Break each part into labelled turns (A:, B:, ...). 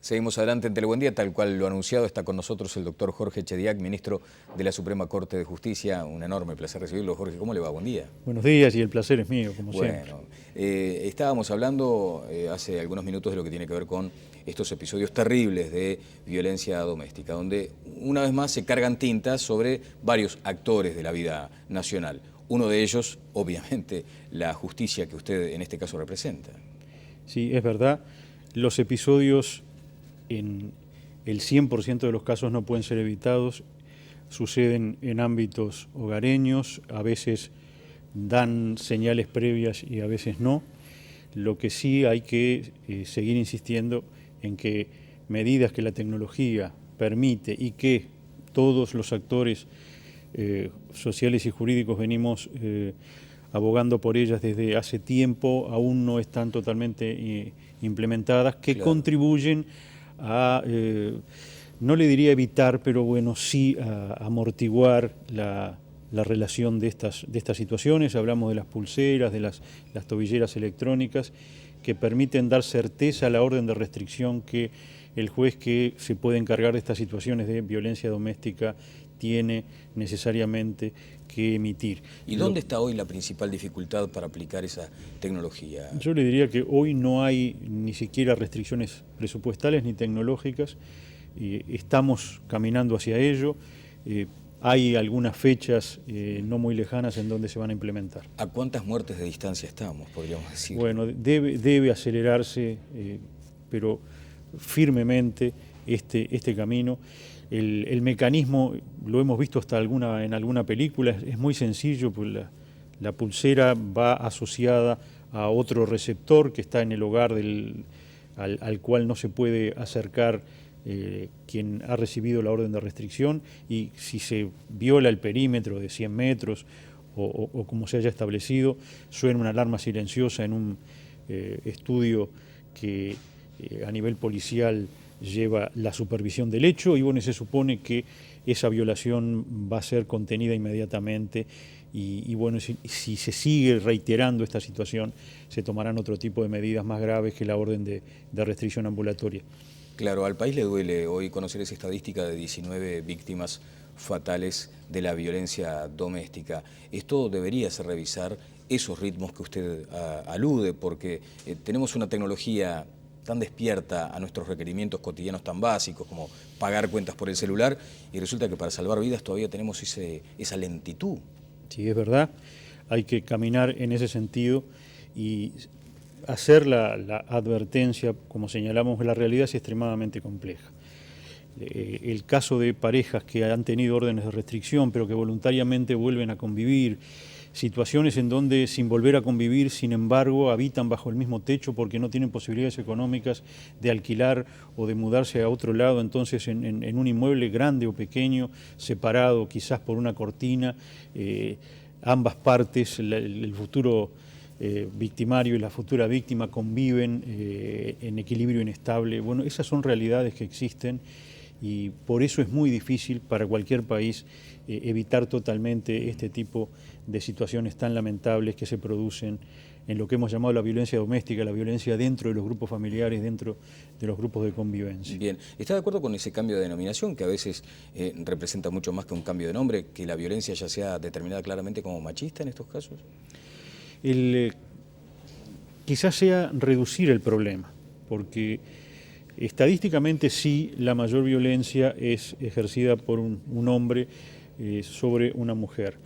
A: Seguimos adelante en Telebuen Día, tal cual lo anunciado, está con nosotros el doctor Jorge Chediak, ministro de la Suprema Corte de Justicia. Un enorme placer recibirlo. Jorge, ¿cómo le va? Buen día.
B: Buenos días y el placer es mío, como siempre.
A: Estábamos hablando hace algunos minutos de lo que tiene que ver con estos episodios terribles de violencia doméstica, donde una vez más se cargan tintas sobre varios actores de la vida nacional. Uno de ellos, obviamente, la justicia que usted en este caso representa.
B: Sí, es verdad. Los episodios en el 100% de los casos no pueden ser evitados, suceden en ámbitos hogareños, a veces dan señales previas y a veces no. Lo que sí hay que seguir insistiendo en que medidas que la tecnología permite y que todos los actores sociales y jurídicos venimos abogando por ellas desde hace tiempo, aún no están totalmente implementadas, que claro, contribuyen a, no le diría evitar, pero bueno, sí a amortiguar la relación de estas situaciones. Hablamos de las pulseras, de las tobilleras electrónicas, que permiten dar certeza a la orden de restricción que el juez que se puede encargar de estas situaciones de violencia doméstica tiene necesariamente que emitir.
A: ¿Y dónde está hoy la principal dificultad para aplicar esa tecnología?
B: Yo le diría que hoy no hay ni siquiera restricciones presupuestales ni tecnológicas. Estamos caminando hacia ello. Hay algunas fechas no muy lejanas en donde se van a implementar.
A: ¿A cuántas muertes de distancia estamos, podríamos decir?
B: Bueno, debe acelerarse, pero firmemente este camino. El mecanismo, lo hemos visto hasta en alguna película, es muy sencillo, pues la pulsera va asociada a otro receptor que está en el hogar al cual no se puede acercar quien ha recibido la orden de restricción, y si se viola el perímetro de 100 metros o como se haya establecido, suena una alarma silenciosa en un estudio que a nivel policial lleva la supervisión del hecho, y bueno, se supone que esa violación va a ser contenida inmediatamente, y bueno, si se sigue reiterando esta situación, se tomarán otro tipo de medidas más graves que la orden de restricción ambulatoria.
A: Claro, al país le duele hoy conocer esa estadística de 19 víctimas fatales de la violencia doméstica. Esto debería hacer revisar esos ritmos que usted alude, porque tenemos una tecnología tan despierta a nuestros requerimientos cotidianos tan básicos como pagar cuentas por el celular, y resulta que para salvar vidas todavía tenemos esa lentitud.
B: Sí, es verdad, hay que caminar en ese sentido y hacer la advertencia. Como señalamos, la realidad es extremadamente compleja. El caso de parejas que han tenido órdenes de restricción pero que voluntariamente vuelven a convivir, situaciones en donde sin volver a convivir, sin embargo, habitan bajo el mismo techo porque no tienen posibilidades económicas de alquilar o de mudarse a otro lado, entonces en un inmueble grande o pequeño, separado quizás por una cortina, ambas partes, el futuro victimario y la futura víctima conviven en equilibrio inestable. Bueno, esas son realidades que existen, y por eso es muy difícil para cualquier país evitar totalmente este tipo de situaciones tan lamentables que se producen en lo que hemos llamado la violencia doméstica, la violencia dentro de los grupos familiares, dentro de los grupos de convivencia.
A: Bien, ¿está de acuerdo con ese cambio de denominación que a veces representa mucho más que un cambio de nombre, que la violencia ya sea determinada claramente como machista en estos casos?
B: Quizás sea reducir el problema, porque estadísticamente sí, la mayor violencia es ejercida por un hombre sobre una mujer,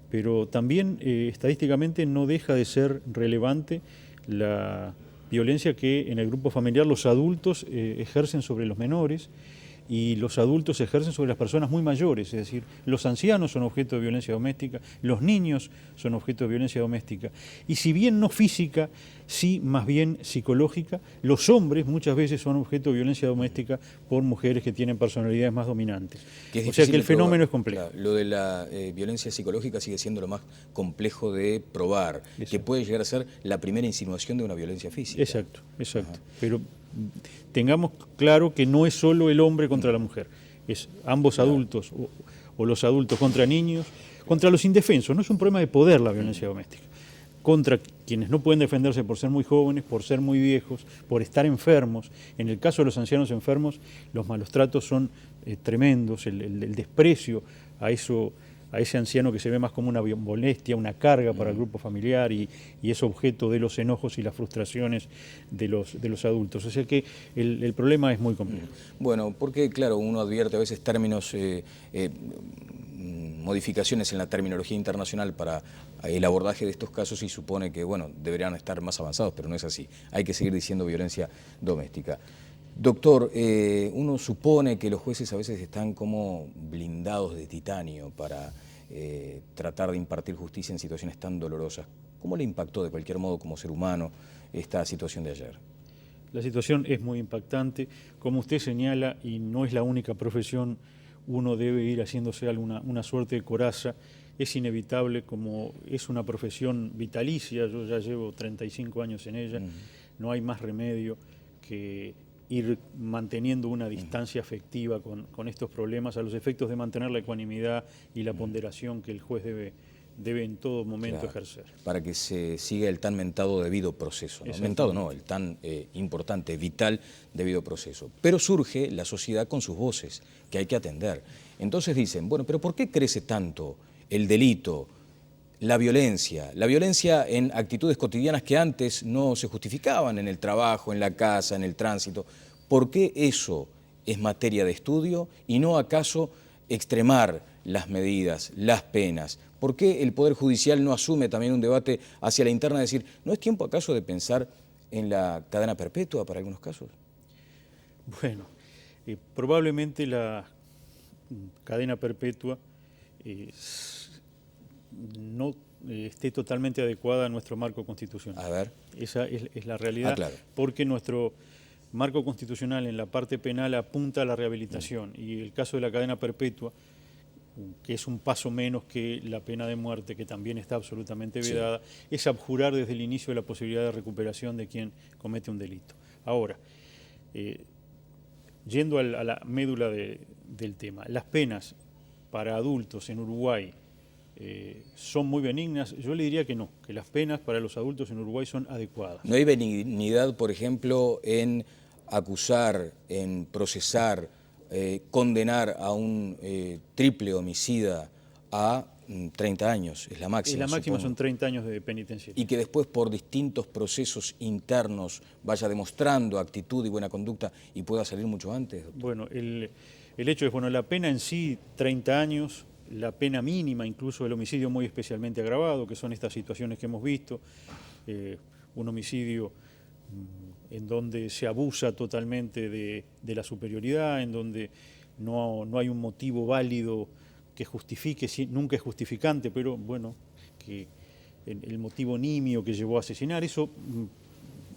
B: pero también estadísticamente no deja de ser relevante la violencia que en el grupo familiar los adultos ejercen sobre los menores, y los adultos ejercen sobre las personas muy mayores, es decir, los ancianos son objeto de violencia doméstica, los niños son objeto de violencia doméstica, y si bien no física, sí más bien psicológica. Los hombres muchas veces son objeto de violencia doméstica por mujeres que tienen personalidades más dominantes. O sea que el fenómeno es complejo.
A: Claro, lo de la violencia psicológica sigue siendo lo más complejo de probar, que puede llegar a ser la primera insinuación de una violencia física.
B: Exacto. Pero tengamos claro que no es solo el hombre contra la mujer, es ambos adultos o los adultos contra niños, contra los indefensos. No es un problema de poder la violencia doméstica. contra quienes no pueden defenderse por ser muy jóvenes, por ser muy viejos, por estar enfermos. En el caso de los ancianos enfermos, los malos tratos son tremendos, el desprecio a ese anciano que se ve más como una molestia, una carga para el grupo familiar y es objeto de los enojos y las frustraciones de los adultos. O sea que el problema es muy complejo.
A: Bueno, porque claro, uno advierte a veces términos, modificaciones en la terminología internacional para el abordaje de estos casos y supone que, bueno, deberían estar más avanzados, pero no es así. Hay que seguir diciendo violencia doméstica. Doctor, uno supone que los jueces a veces están como blindados de titanio para tratar de impartir justicia en situaciones tan dolorosas. ¿Cómo le impactó de cualquier modo como ser humano esta situación de ayer?
B: La situación es muy impactante, como usted señala, y no es la única profesión, uno debe ir haciéndose una suerte de coraza. Es inevitable, como es una profesión vitalicia, yo ya llevo 35 años en ella, no hay más remedio que ir manteniendo una distancia afectiva con estos problemas a los efectos de mantener la ecuanimidad y la ponderación que el juez debe en todo momento ejercer.
A: Para que se siga el tan mentado debido proceso, ¿no? Mentado no, el tan importante, vital debido proceso. Pero surge la sociedad con sus voces, que hay que atender. Entonces dicen, bueno, pero ¿por qué crece tanto el delito, la violencia en actitudes cotidianas que antes no se justificaban en el trabajo, en la casa, en el tránsito? ¿Por qué eso es materia de estudio y no acaso extremar las medidas, las penas? ¿Por qué el Poder Judicial no asume también un debate hacia la interna de decir, ¿no es tiempo acaso de pensar en la cadena perpetua para algunos casos?
B: Bueno, probablemente la cadena perpetua no esté totalmente adecuada a nuestro marco constitucional.
A: A ver.
B: Esa es la realidad,
A: claro.
B: Porque nuestro marco constitucional en la parte penal apunta a la rehabilitación y el caso de la cadena perpetua, que es un paso menos que la pena de muerte, que también está absolutamente vedada, es abjurar desde el inicio de la posibilidad de recuperación de quien comete un delito. Ahora, yendo a la médula del tema, las penas para adultos en Uruguay son muy benignas. Yo le diría que no, que las penas para los adultos en Uruguay son adecuadas.
A: ¿No hay benignidad, por ejemplo, en acusar, en procesar, condenar a un triple homicida a 30 años? Es la máxima.
B: La máxima
A: supongo.
B: son 30 años de penitencia.
A: Y que después por distintos procesos internos vaya demostrando actitud y buena conducta y pueda salir mucho antes. Doctor.
B: Bueno, el hecho es, bueno, la pena en sí, 30 años, la pena mínima incluso del homicidio muy especialmente agravado, que son estas situaciones que hemos visto, un homicidio en donde se abusa totalmente de la superioridad, en donde no hay un motivo válido que justifique, nunca es justificante, pero bueno, que el motivo nimio que llevó a asesinar, eso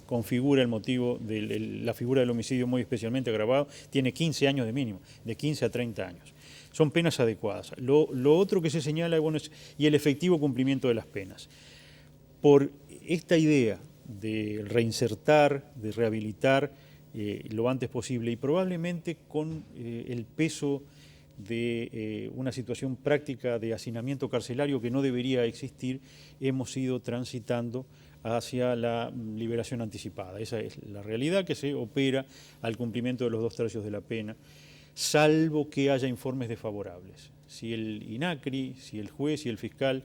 B: configura el motivo de la figura del homicidio muy especialmente agravado, tiene 15 años de mínimo, de 15 a 30 años. Son penas adecuadas. Lo otro que se señala, bueno, es y el efectivo cumplimiento de las penas. Por esta idea de reinsertar, de rehabilitar lo antes posible y probablemente con el peso de una situación práctica de hacinamiento carcelario que no debería existir, hemos ido transitando hacia la liberación anticipada. Esa es la realidad, que se opera al cumplimiento de los 2/3 de la pena, salvo que haya informes desfavorables. Si el INACRI, si el juez y el fiscal,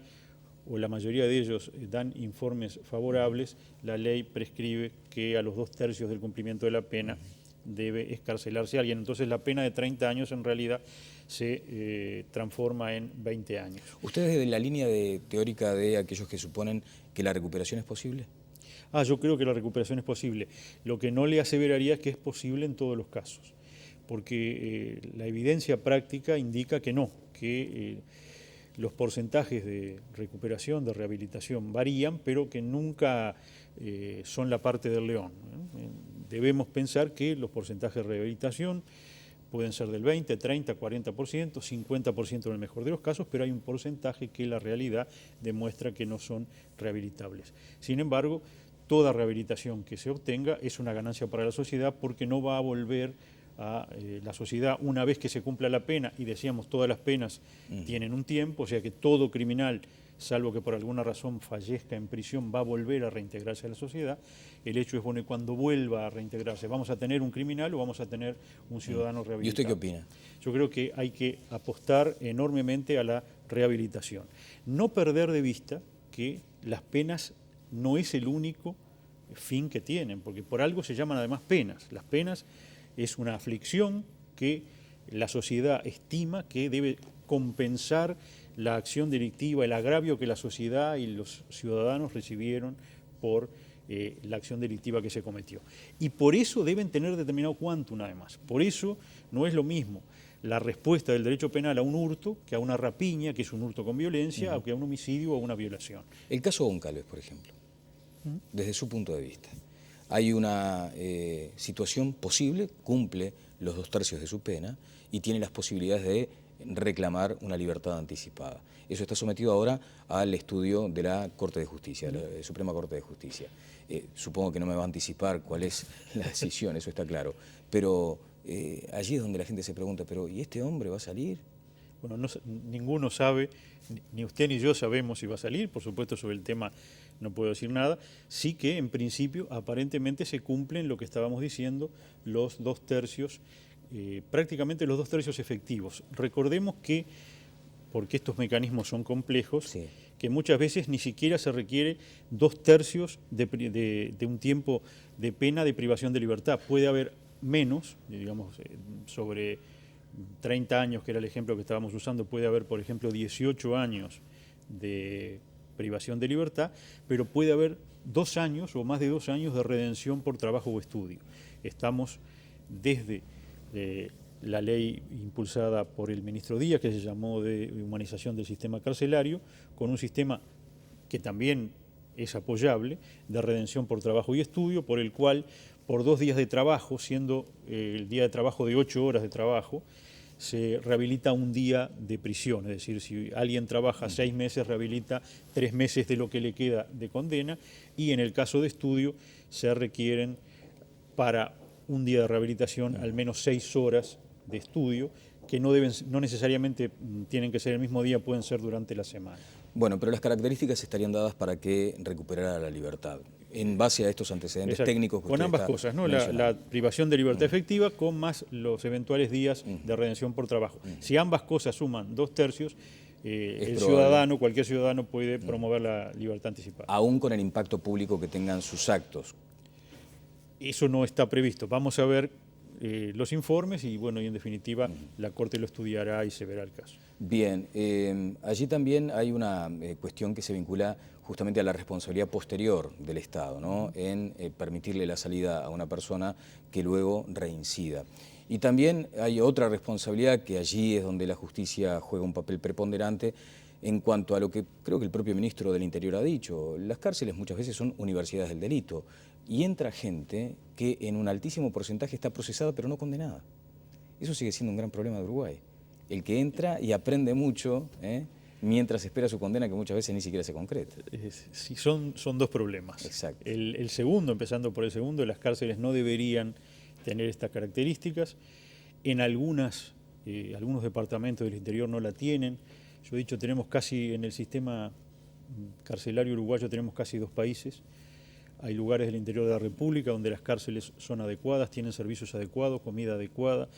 B: o la mayoría de ellos, dan informes favorables, la ley prescribe que a los 2/3 del cumplimiento de la pena debe excarcelarse a alguien. Entonces la pena de 30 años en realidad se transforma en 20 años.
A: ¿Usted es de la línea teórica de aquellos que suponen que la recuperación es posible?
B: Yo creo que la recuperación es posible. Lo que no le aseveraría es que es posible en todos los casos, porque la evidencia práctica indica que no, que los porcentajes de recuperación, de rehabilitación varían, pero que nunca son la parte del león. Debemos pensar que los porcentajes de rehabilitación pueden ser del 20, 30, 40%, 50% en el mejor de los casos, pero hay un porcentaje que la realidad demuestra que no son rehabilitables. Sin embargo, toda rehabilitación que se obtenga es una ganancia para la sociedad porque no va a volver a la sociedad una vez que se cumpla la pena, y decíamos todas las penas tienen un tiempo, o sea que todo criminal salvo que por alguna razón fallezca en prisión, va a volver a reintegrarse a la sociedad. El hecho es, bueno, cuando vuelva a reintegrarse, ¿vamos a tener un criminal o vamos a tener un ciudadano rehabilitado?
A: ¿Y usted qué opina?
B: Yo creo que hay que apostar enormemente a la rehabilitación. No perder de vista que las penas no es el único fin que tienen, porque por algo se llaman además penas. Las penas es una aflicción que la sociedad estima que debe compensar la acción delictiva, el agravio que la sociedad y los ciudadanos recibieron por la acción delictiva que se cometió. Y por eso deben tener determinado quantum además. Por eso no es lo mismo la respuesta del derecho penal a un hurto que a una rapiña, que es un hurto con violencia, o que a un homicidio o a una violación.
A: El caso Goncalves, por ejemplo, desde su punto de vista. Hay una situación posible, cumple los 2/3 de su pena y tiene las posibilidades de reclamar una libertad anticipada. Eso está sometido ahora al estudio de la Corte de Justicia, la Suprema Corte de Justicia. Supongo que no me va a anticipar cuál es la decisión, eso está claro, pero allí es donde la gente se pregunta, pero ¿y este hombre va a salir?
B: Bueno, ninguno sabe, ni usted ni yo sabemos si va a salir, por supuesto sobre el tema no puedo decir nada, sí que en principio aparentemente se cumplen lo que estábamos diciendo, los 2/3, prácticamente los 2/3 efectivos. Recordemos que, porque estos mecanismos son complejos,
A: Sí.
B: que muchas veces ni siquiera se requiere 2/3 de un tiempo de pena de privación de libertad. Puede haber menos, digamos, sobre 30 años, que era el ejemplo que estábamos usando, puede haber, por ejemplo, 18 años de privación de libertad, pero puede haber 2 años o más de 2 años de redención por trabajo o estudio. Estamos desde la ley impulsada por el ministro Díaz, que se llamó de humanización del sistema carcelario, con un sistema que también es apoyable, de redención por trabajo y estudio, por el cual por 2 días de trabajo, siendo el día de trabajo de 8 horas de trabajo, se rehabilita un día de prisión. Es decir, si alguien trabaja 6 meses, rehabilita 3 meses de lo que le queda de condena, y en el caso de estudio se requieren para un día de rehabilitación al menos 6 horas de estudio, que no necesariamente tienen que ser el mismo día, pueden ser durante la semana.
A: Bueno, pero las características estarían dadas para que recuperara la libertad, en base a estos antecedentes
B: Exacto.
A: técnicos que
B: con
A: usted
B: ambas
A: está
B: cosas, ¿no?
A: mencionando.
B: La privación de libertad efectiva con más los eventuales días de redención por trabajo. Si ambas cosas suman 2/3, el ciudadano, cualquier ciudadano puede promover la libertad anticipada.
A: Aún con el impacto público que tengan sus actos.
B: Eso no está previsto. Vamos a ver los informes y, bueno, y en definitiva la Corte lo estudiará y se verá el caso.
A: Bien, allí también hay una cuestión que se vincula justamente a la responsabilidad posterior del Estado, ¿no? En permitirle la salida a una persona que luego reincida. Y también hay otra responsabilidad que allí es donde la justicia juega un papel preponderante en cuanto a lo que creo que el propio ministro del Interior ha dicho. Las cárceles muchas veces son universidades del delito y entra gente que en un altísimo porcentaje está procesada pero no condenada. Eso sigue siendo un gran problema de Uruguay. El que entra y aprende mucho, mientras espera su condena, que muchas veces ni siquiera se concreta.
B: Sí, son 2 problemas.
A: Exacto.
B: El segundo, empezando por el segundo, las cárceles no deberían tener estas características. En algunos departamentos del interior no la tienen. Yo he dicho, tenemos casi, en el sistema carcelario uruguayo tenemos casi 2 países. Hay lugares del interior de la República donde las cárceles son adecuadas, tienen servicios adecuados, comida adecuada,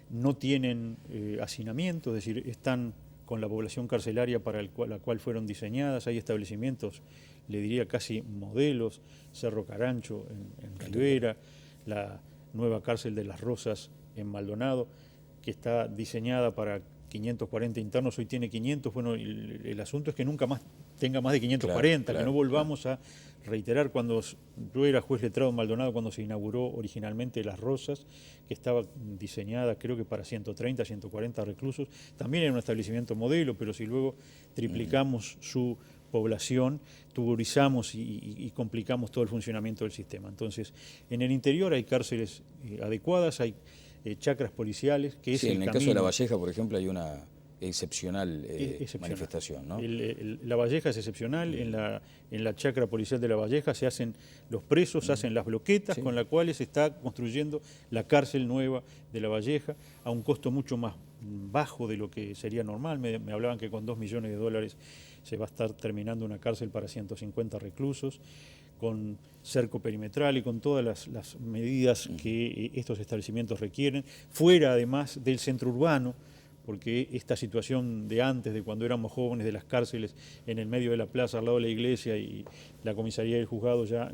B: no tienen hacinamiento, es decir, están con la población carcelaria para la cual fueron diseñadas. Hay establecimientos, le diría casi modelos, Cerro Carancho en Rivera, la nueva cárcel de Las Rosas en Maldonado, que está diseñada para 540 internos, hoy tiene 500. Bueno, el asunto es que nunca más tenga más de 540, que no volvamos a reiterar. Cuando yo era juez letrado en Maldonado, cuando se inauguró originalmente Las Rosas, que estaba diseñada creo que para 130, 140 reclusos, también era un establecimiento modelo, pero si luego triplicamos su población, tuburizamos y complicamos todo el funcionamiento del sistema. Entonces, en el interior hay cárceles adecuadas, hay chacras policiales, que es
A: sí,
B: el
A: en el
B: camino.
A: caso de La Valleja, por ejemplo, hay una excepcional manifestación, ¿no?
B: La Valleja es excepcional. En la chacra policial de La Valleja se hacen los presos, se hacen las bloquetas con las cuales se está construyendo la cárcel nueva de La Valleja a un costo mucho más bajo de lo que sería normal. Me hablaban que con $2 millones se va a estar terminando una cárcel para 150 reclusos, con cerco perimetral y con todas las medidas que estos establecimientos requieren, fuera además del centro urbano, porque esta situación de antes, de cuando éramos jóvenes, de las cárceles en el medio de la plaza, al lado de la iglesia y la comisaría del juzgado, ya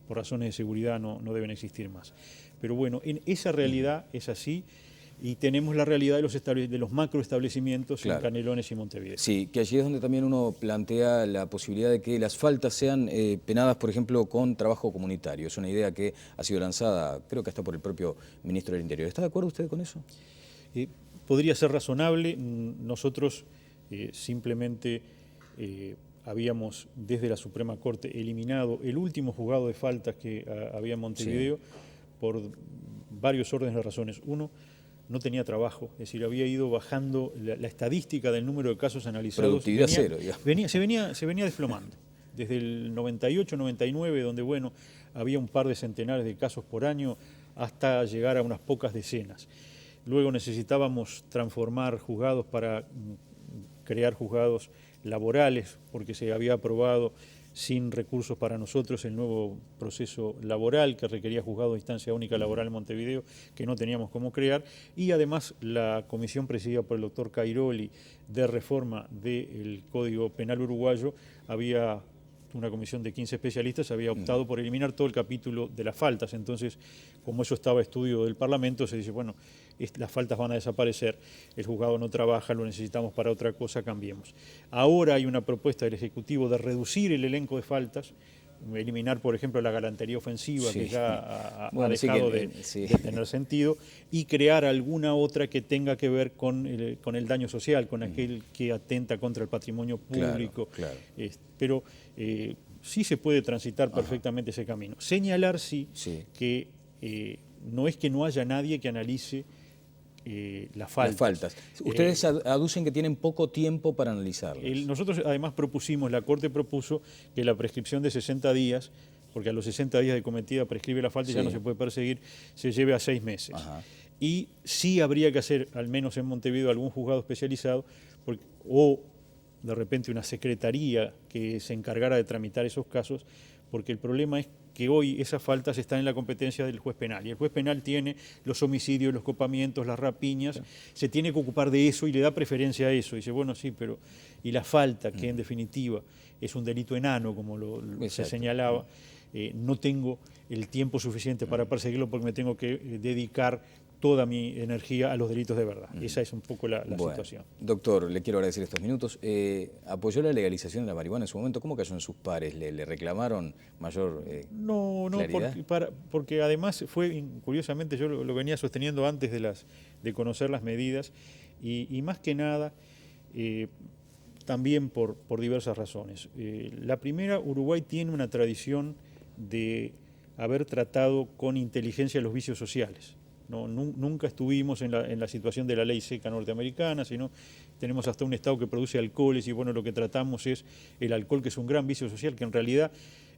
B: por razones de seguridad no deben existir más. Pero bueno, en esa realidad es así. Y tenemos la realidad de los macroestablecimientos en Canelones y Montevideo.
A: Sí, que allí es donde también uno plantea la posibilidad de que las faltas sean penadas, por ejemplo, con trabajo comunitario. Es una idea que ha sido lanzada, creo que hasta por el propio ministro del Interior. ¿Está de acuerdo usted con eso?
B: Podría ser razonable. Nosotros simplemente habíamos, desde la Suprema Corte, eliminado el último juzgado de faltas que había en Montevideo por varios órdenes de razones. Uno, no tenía trabajo, es decir, había ido bajando la estadística del número de casos analizados.
A: Productividad cero, ya.
B: Se venía desplomando. Desde el 98, 99, donde bueno, había un par de centenares de casos por año, hasta llegar a unas pocas decenas. Luego necesitábamos transformar juzgados para crear juzgados laborales, porque se había aprobado sin recursos para nosotros el nuevo proceso laboral que requería juzgado de instancia única laboral en Montevideo, que no teníamos cómo crear, y además la comisión presidida por el doctor Cairoli de reforma del Código Penal uruguayo, había una comisión de 15 especialistas, había optado por eliminar todo el capítulo de las faltas. Entonces, como eso estaba a estudio del Parlamento, se dice, bueno, las faltas van a desaparecer, el juzgado no trabaja, lo necesitamos para otra cosa, cambiemos. Ahora hay una propuesta del Ejecutivo de reducir el elenco de faltas, eliminar, por ejemplo, la galantería ofensiva, que ya ha dejado de tener sentido, y crear alguna otra que tenga que ver con el daño social, con aquel que atenta contra el patrimonio público.
A: Claro.
B: Pero sí se puede transitar perfectamente ese camino. Señalar, que no es que no haya nadie que analice las faltas.
A: Ustedes aducen que tienen poco tiempo para analizarlas.
B: Nosotros además propusimos, la Corte propuso que la prescripción de 60 días, porque a los 60 días de cometida prescribe la falta y ya no se puede perseguir, se lleve a 6 meses. Y sí habría que hacer, al menos en Montevideo, algún juzgado especializado, o de repente una secretaría que se encargara de tramitar esos casos, porque el problema es que hoy esas faltas están en la competencia del juez penal, y el juez penal tiene los homicidios, los copamientos, las rapiñas, se tiene que ocupar de eso y le da preferencia a eso. Dice, bueno, sí, pero y la falta, que en definitiva es un delito enano, como se señalaba, no tengo el tiempo suficiente para perseguirlo porque me tengo que dedicar toda mi energía a los delitos de verdad. Esa es un poco la situación.
A: Doctor, le quiero agradecer estos minutos. ¿Apoyó la legalización de la marihuana en su momento? ¿Cómo cayó en sus pares? ¿Le reclamaron mayor claridad?
B: Porque además fue, curiosamente, yo lo venía sosteniendo antes de conocer las medidas y más que nada también por diversas razones. La primera, Uruguay tiene una tradición de haber tratado con inteligencia los vicios sociales. Nunca estuvimos en la situación de la ley seca norteamericana, sino tenemos hasta un Estado que produce alcoholes y bueno, lo que tratamos es el alcohol, que es un gran vicio social, que en realidad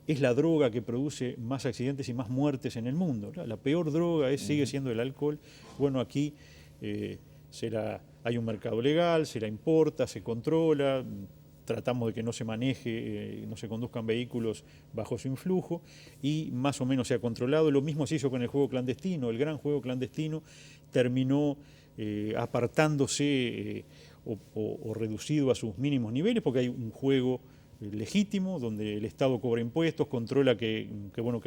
B: es la droga que produce más accidentes y más muertes en el mundo. La peor droga sigue siendo el alcohol. Bueno, aquí hay un mercado legal, se la importa, se controla, tratamos de que no se maneje, no se conduzcan vehículos bajo su influjo y más o menos se ha controlado. Lo mismo se hizo con el juego clandestino. El gran juego clandestino terminó apartándose o reducido a sus mínimos niveles, porque hay un juego legítimo donde el Estado cobra impuestos, controla que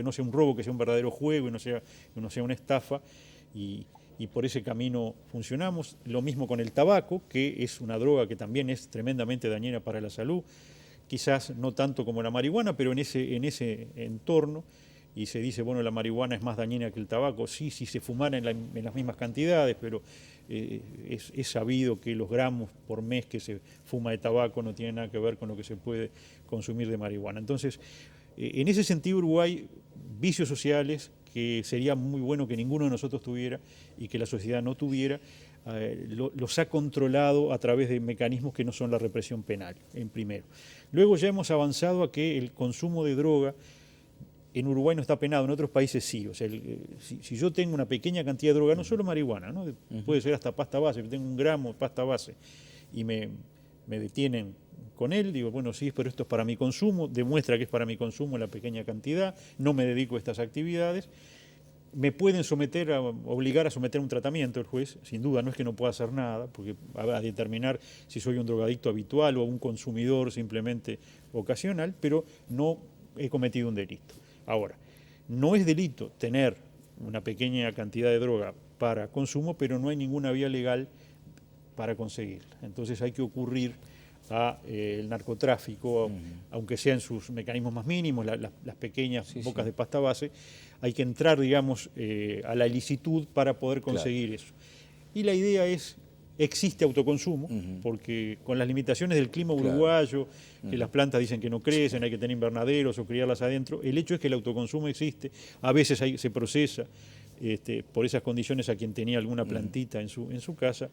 B: no sea un robo, que sea un verdadero juego y no sea una estafa, y por ese camino funcionamos. Lo mismo con el tabaco, que es una droga que también es tremendamente dañina para la salud, quizás no tanto como la marihuana, pero en ese entorno, y se dice, bueno, la marihuana es más dañina que el tabaco. Sí, si se fumara en las mismas cantidades, pero es sabido que los gramos por mes que se fuma de tabaco no tienen nada que ver con lo que se puede consumir de marihuana. Entonces, en ese sentido, Uruguay, vicios sociales que sería muy bueno que ninguno de nosotros tuviera y que la sociedad no tuviera, los ha controlado a través de mecanismos que no son la represión penal, en primero. Luego ya hemos avanzado a que el consumo de droga en Uruguay no está penado, en otros países sí. O sea, si yo tengo una pequeña cantidad de droga, no solo marihuana, ¿no? Puede ser hasta pasta base, tengo 1 gramo de pasta base y me me detienen con él, digo, bueno, sí, pero esto es para mi consumo, demuestra que es para mi consumo la pequeña cantidad, no me dedico a estas actividades. Me pueden obligar a someter un tratamiento el juez, sin duda, no es que no pueda hacer nada, porque va a determinar si soy un drogadicto habitual o un consumidor simplemente ocasional, pero no he cometido un delito. Ahora, no es delito tener una pequeña cantidad de droga para consumo, pero no hay ninguna vía legal para conseguirla. Entonces hay que ocurrir al narcotráfico, aunque sea en sus mecanismos más mínimos, las pequeñas bocas de pasta base, hay que entrar, digamos, a la ilicitud para poder conseguir eso. Y la idea es, existe autoconsumo, porque con las limitaciones del clima uruguayo, que las plantas dicen que no crecen, hay que tener invernaderos o criarlas adentro, el hecho es que el autoconsumo existe, a veces se procesa por esas condiciones a quien tenía alguna plantita en su casa.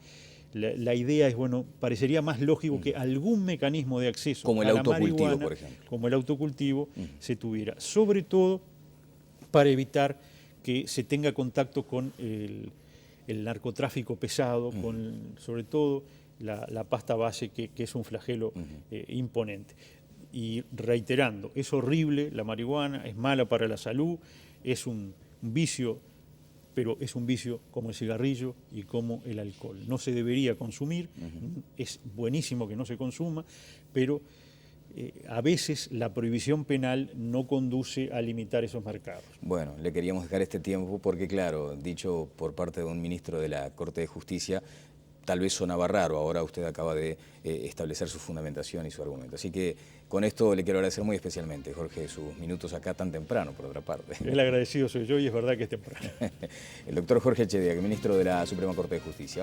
B: La idea es, bueno, parecería más lógico que algún mecanismo de acceso
A: como el
B: a la
A: autocultivo,
B: marihuana,
A: por ejemplo,
B: como el autocultivo, se tuviera, sobre todo para evitar que se tenga contacto con el narcotráfico pesado, con sobre todo la pasta base, que es un flagelo imponente. Y reiterando, es horrible la marihuana, es mala para la salud, es un vicio, pero es un vicio como el cigarrillo y como el alcohol. No se debería consumir, es buenísimo que no se consuma, pero a veces la prohibición penal no conduce a limitar esos mercados.
A: Bueno, le queríamos dejar este tiempo porque, claro, dicho por parte de un ministro de la Corte de Justicia, tal vez sonaba raro, ahora usted acaba de establecer su fundamentación y su argumento. Así que con esto le quiero agradecer muy especialmente, Jorge, sus minutos acá tan temprano, por otra parte.
B: El agradecido soy yo y es verdad que es temprano.
A: El doctor Jorge Echediague, ministro de la Suprema Corte de Justicia.